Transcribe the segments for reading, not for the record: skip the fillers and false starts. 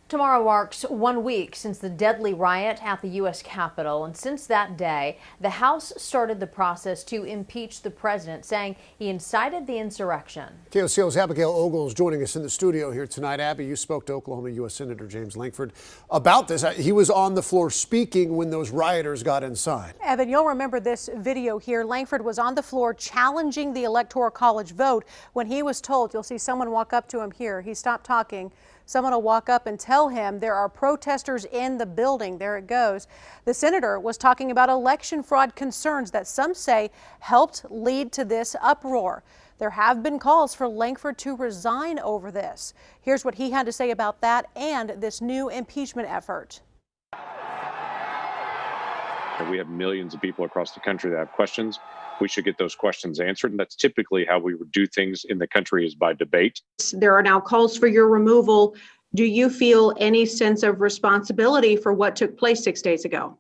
Tomorrow marks 1 week since the deadly riot at the U.S. Capitol, and since that day, the House started the process to impeach the president, saying he incited the insurrection. KOCO's Abigail Ogle is joining us in the studio here tonight. Abby, you spoke to Oklahoma U.S. Senator James Lankford about this. He was on the floor speaking when those rioters got inside. Evan, you'll remember this video here. Lankford was on the floor challenging the Electoral College vote when he was told, you'll see someone walk up to him here. He stopped talking. Someone will walk up and tell him there are protesters in the building. There it goes. The senator was talking about election fraud concerns that some say helped lead to this uproar. There have been calls for Lankford to resign over this. Here's what he had to say about that and this new impeachment effort. We have millions of people across the country that have questions. We should get those questions answered. And that's typically how we would do things in the country, is by debate. There are now calls for your removal. Do you feel any sense of responsibility for what took place 6 days ago?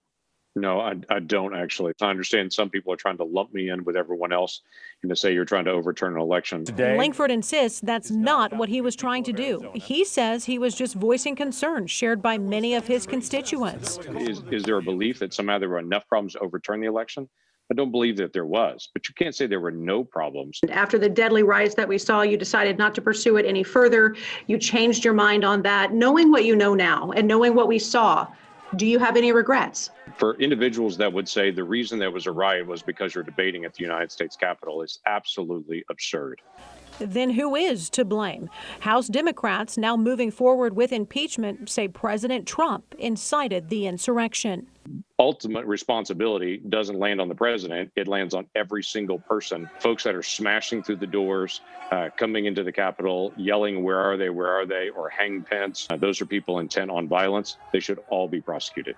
No, I don't actually. I understand some people are trying to lump me in with everyone else and to say you're trying to overturn an election. Lankford insists that's not what he was trying to do. He says he was just voicing concerns shared by many of his constituents. Is there a belief that somehow there were enough problems to overturn the election? I don't believe that there was, but you can't say there were no problems. After the deadly riots that we saw, you decided not to pursue it any further. You changed your mind on that. Knowing what you know now and knowing what we saw, do you have any regrets? For individuals that would say the reason there was a riot was because you're debating at the United States Capitol is absolutely absurd. Then who is to blame? House Democrats, now moving forward with impeachment, say President Trump incited the insurrection. Ultimate responsibility doesn't land on the president. It lands on every single person. Folks that are smashing through the doors, coming into the Capitol, yelling, where are they, or hang Pence. Those are people intent on violence. They should all be prosecuted.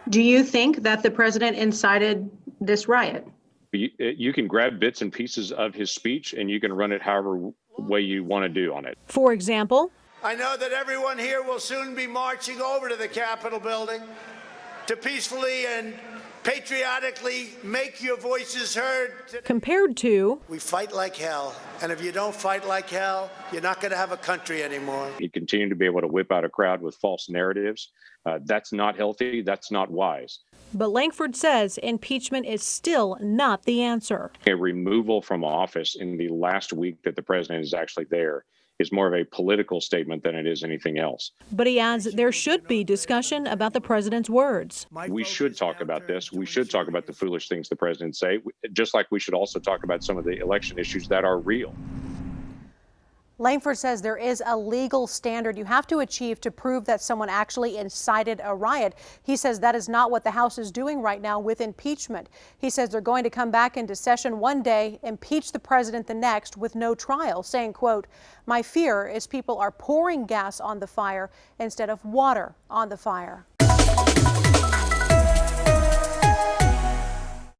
Do you think that the president incited this riot? You can grab bits and pieces of his speech and you can run it however way you want to do on it. For example, I know that everyone here will soon be marching over to the Capitol building to peacefully and patriotically make your voices heard. Compared to, we fight like hell, and if you don't fight like hell, you're not going to have a country anymore. You continue to be able to whip out a crowd with false narratives. That's not healthy. That's not wise. But Lankford says impeachment is still not the answer. A removal from office in the last week that the president is actually there is more of a political statement than it is anything else. But he adds there should be discussion about the president's words. We should talk about this. We should talk about the foolish things the president say, just like we should also talk about some of the election issues that are real. Lankford says there is a legal standard you have to achieve to prove that someone actually incited a riot. He says that is not what the House is doing right now with impeachment. He says they're going to come back into session one day, impeach the president the next with no trial, saying, quote, "My fear is people are pouring gas on the fire instead of water on the fire."